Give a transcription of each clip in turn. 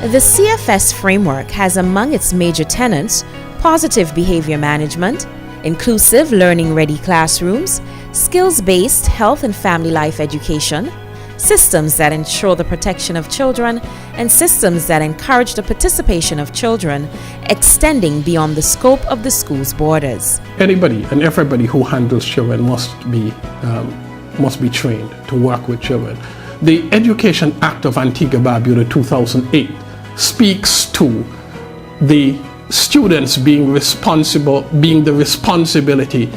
The CFS framework has among its major tenets positive behavior management, inclusive learning-ready classrooms, skills-based health and family life education, systems that ensure the protection of children, and systems that encourage the participation of children, extending beyond the scope of the school's borders. Anybody and everybody who handles children must be trained to work with children. The Education Act of Antigua Barbuda 2008 speaks to the students being the responsibility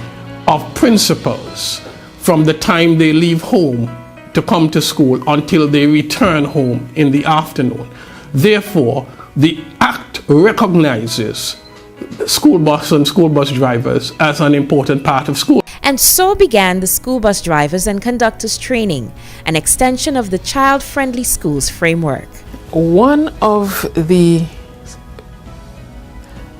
of principals from the time they leave home to come to school until they return home in the afternoon. Therefore, the Act recognizes school bus and school bus drivers as an important part of school. And so began the school bus drivers and conductors training, an extension of the child-friendly schools framework. One of the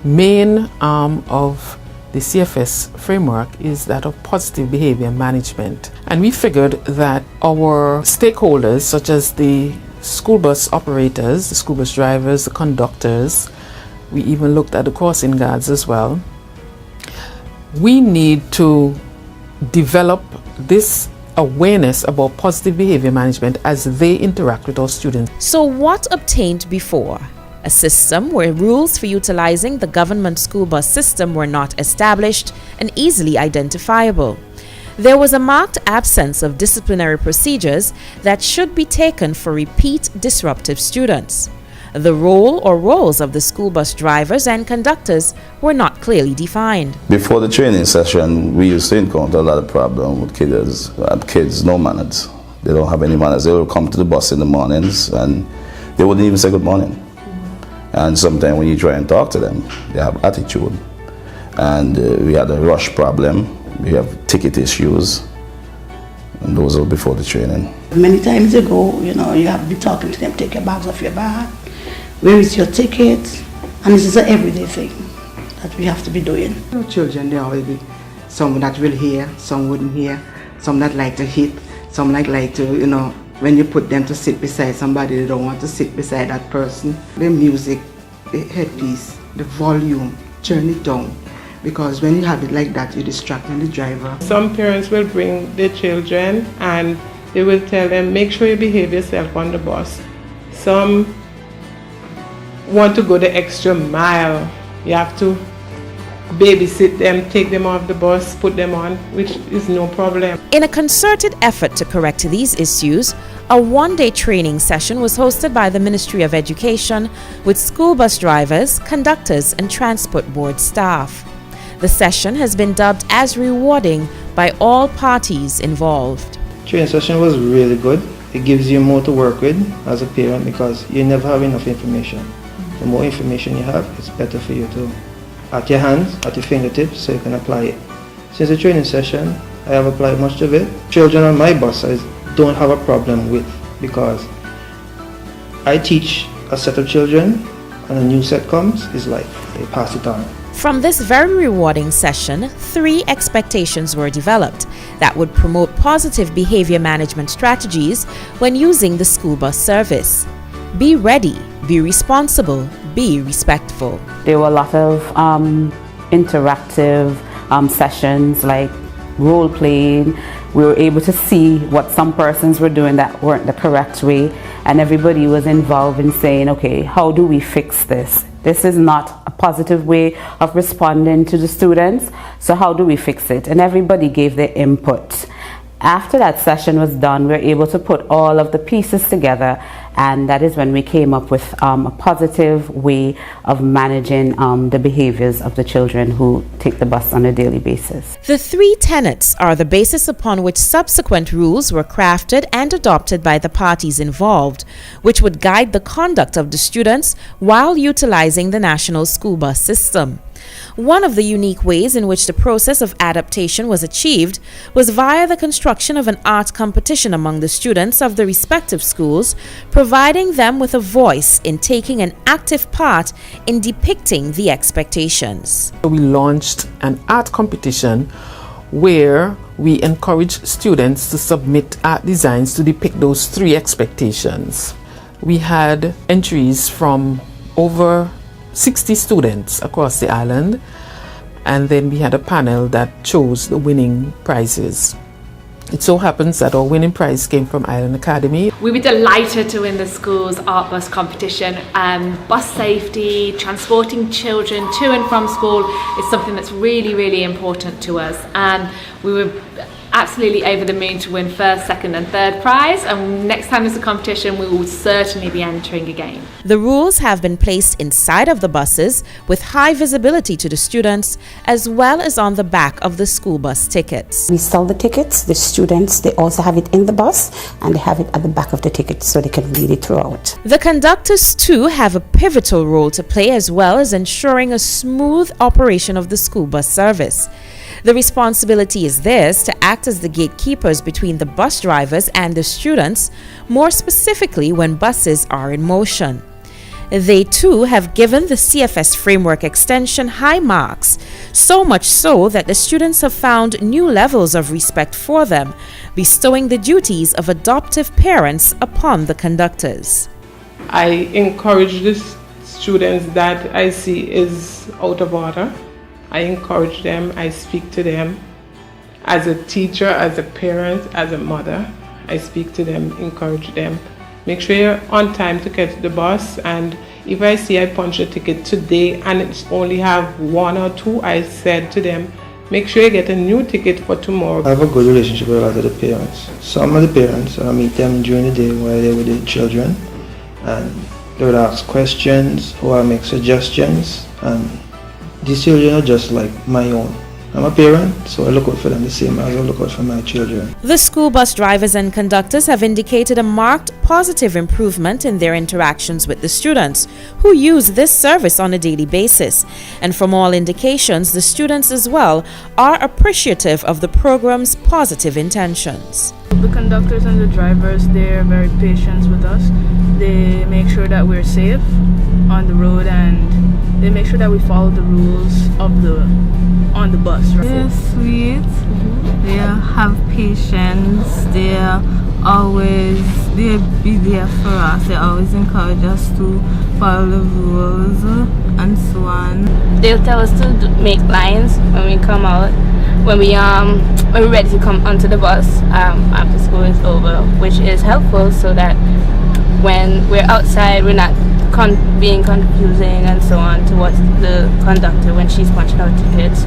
main arm of the CFS framework is that of positive behavior management. And we figured that our stakeholders, such as the school bus operators, the school bus drivers, the conductors, we even looked at the crossing guards as well, we need to develop this awareness about positive behavior management as they interact with our students. So what obtained before? A system where rules for utilizing the government school bus system were not established and easily identifiable. There was a marked absence of disciplinary procedures that should be taken for repeat disruptive students. The role or roles of the school bus drivers and conductors were not clearly defined. Before the training session, we used to encounter a lot of problems with kids, no manners. They don't have any manners. They will come to the bus in the mornings and they wouldn't even say good morning. And sometimes when you try and talk to them, they have attitude. And we had a rush problem. We have ticket issues. And those were before the training. Many times ago, you have to be talking to them, take your bags off your bag. Where is your ticket? And this is an everyday thing that we have to be doing. Children, there will be some that will hear, some wouldn't hear, some that like to hit, some like to, when you put them to sit beside somebody, they don't want to sit beside that person. The music, the headpiece, the volume, turn it down. Because when you have it like that, you're distracting the driver. Some parents will bring their children and they will tell them, make sure you behave yourself on the bus. Some want to go the extra mile. You have to babysit them, take them off the bus, put them on, which is no problem. In a concerted effort to correct these issues, a one-day training session was hosted by the Ministry of Education with school bus drivers, conductors, and transport board staff. The session has been dubbed as rewarding by all parties involved. Training session was really good. It gives you more to work with as a parent because you never have enough information. The more information you have, it's better for you to at your hands, at your fingertips, so you can apply it. Since the training session, I have applied much of it. Children on my bus I don't have a problem with because I teach a set of children and a new set comes, is like they pass it on. From this very rewarding session, 3 expectations were developed that would promote positive behavior management strategies when using the school bus service. Be ready, be responsible, be respectful. There were a lot of interactive sessions like role playing. We were able to see what some persons were doing that weren't the correct way, and everybody was involved in saying, okay, how do we fix this? This is not a positive way of responding to the students, so how do we fix it? And everybody gave their input. After that session was done, we were able to put all of the pieces together, and that is when we came up with a positive way of managing the behaviors of the children who take the bus on a daily basis. The 3 tenets are the basis upon which subsequent rules were crafted and adopted by the parties involved, which would guide the conduct of the students while utilizing the national school bus system. One of the unique ways in which the process of adaptation was achieved was via the construction of an art competition among the students of the respective schools, providing them with a voice in taking an active part in depicting the expectations. We launched an art competition where we encourage students to submit art designs to depict those 3 expectations. We had entries from over 60 students across the island, and then we had a panel that chose the winning prizes. It so happens that our winning prize came from Island Academy. We were delighted to win the school's art bus competition. Bus safety, transporting children to and from school is something that's really, really important to us. And we were absolutely over the moon to win first, second and third prize, and next time there's a competition we will certainly be entering again. The rules have been placed inside of the buses with high visibility to the students, as well as on the back of the school bus tickets. We sell the tickets, the students, they also have it in the bus and they have it at the back of the ticket so they can read it throughout. The conductors too have a pivotal role to play, as well as ensuring a smooth operation of the school bus service. The responsibility is theirs to act as the gatekeepers between the bus drivers and the students, more specifically when buses are in motion. They too have given the CFS framework extension high marks, so much so that the students have found new levels of respect for them, bestowing the duties of adoptive parents upon the conductors. I encourage the students that I see is out of order. I encourage them, I speak to them. As a teacher, as a parent, as a mother, I speak to them, encourage them. Make sure you're on time to get to the bus, and if I see I punch a ticket today and it's only have 1 or 2, I said to them, make sure you get a new ticket for tomorrow. I have a good relationship with a lot of the parents. Some of the parents, I meet them during the day while they're with their children, and they would ask questions or I make suggestions, and these children are just like my own. I'm a parent, so I look out for them the same as I look out for my children. The school bus drivers and conductors have indicated a marked positive improvement in their interactions with the students who use this service on a daily basis. And from all indications, the students as well are appreciative of the program's positive intentions. The conductors and the drivers, they're very patient with us. They make sure that we're safe on the road, and they make sure that we follow the rules of on the bus. Right? They're sweet. They have patience. They'll be there for us. They always encourage us to follow the rules and so on. They'll tell us to make lines when we come out, when we're ready to come onto the bus after school is over, which is helpful so that when we're outside we're not being confusing and so on towards the conductor when she's punching out tickets.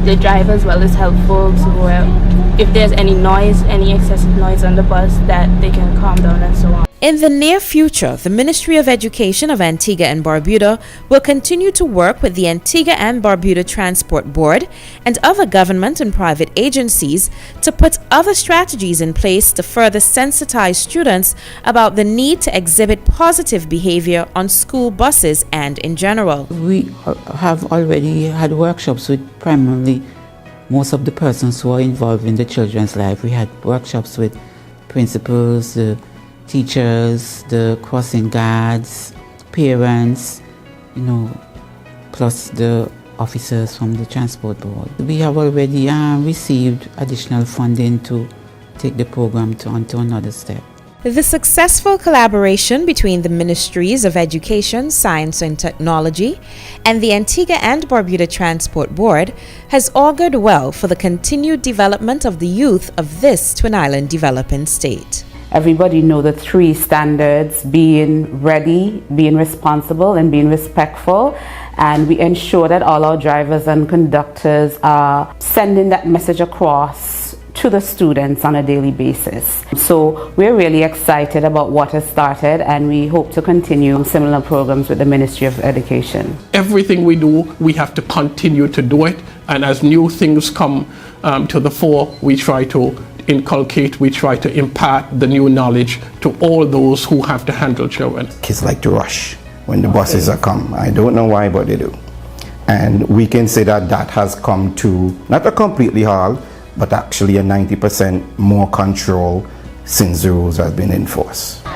The driver as well is helpful to if there's any noise, any excessive noise on the bus, that they can calm down and so on. In the near future, the Ministry of Education of Antigua and Barbuda will continue to work with the Antigua and Barbuda Transport Board and other government and private agencies to put other strategies in place to further sensitize students about the need to exhibit positive behavior on school buses and in general. We have already had workshops with primarily most of the persons who are involved in the children's life. We had workshops with principals, the teachers, the crossing guards, parents, plus the officers from the transport board. We have already received additional funding to take the program onto another step. The successful collaboration between the Ministries of Education, Science and Technology and the Antigua and Barbuda Transport Board has augured well for the continued development of the youth of this Twin Island developing state. Everybody know the 3 standards: being ready, being responsible, and being respectful. And we ensure that all our drivers and conductors are sending that message across to the students on a daily basis. So we're really excited about what has started, and we hope to continue similar programs with the Ministry of Education. Everything we do, we have to continue to do it, and as new things come to the fore, we try to inculcate, we try to impart the new knowledge to all those who have to handle children. Kids like to rush when the buses are come. I don't know why, but they do. And we can say that has come to not a completely halt, but actually a 90% more control since the rules have been enforced.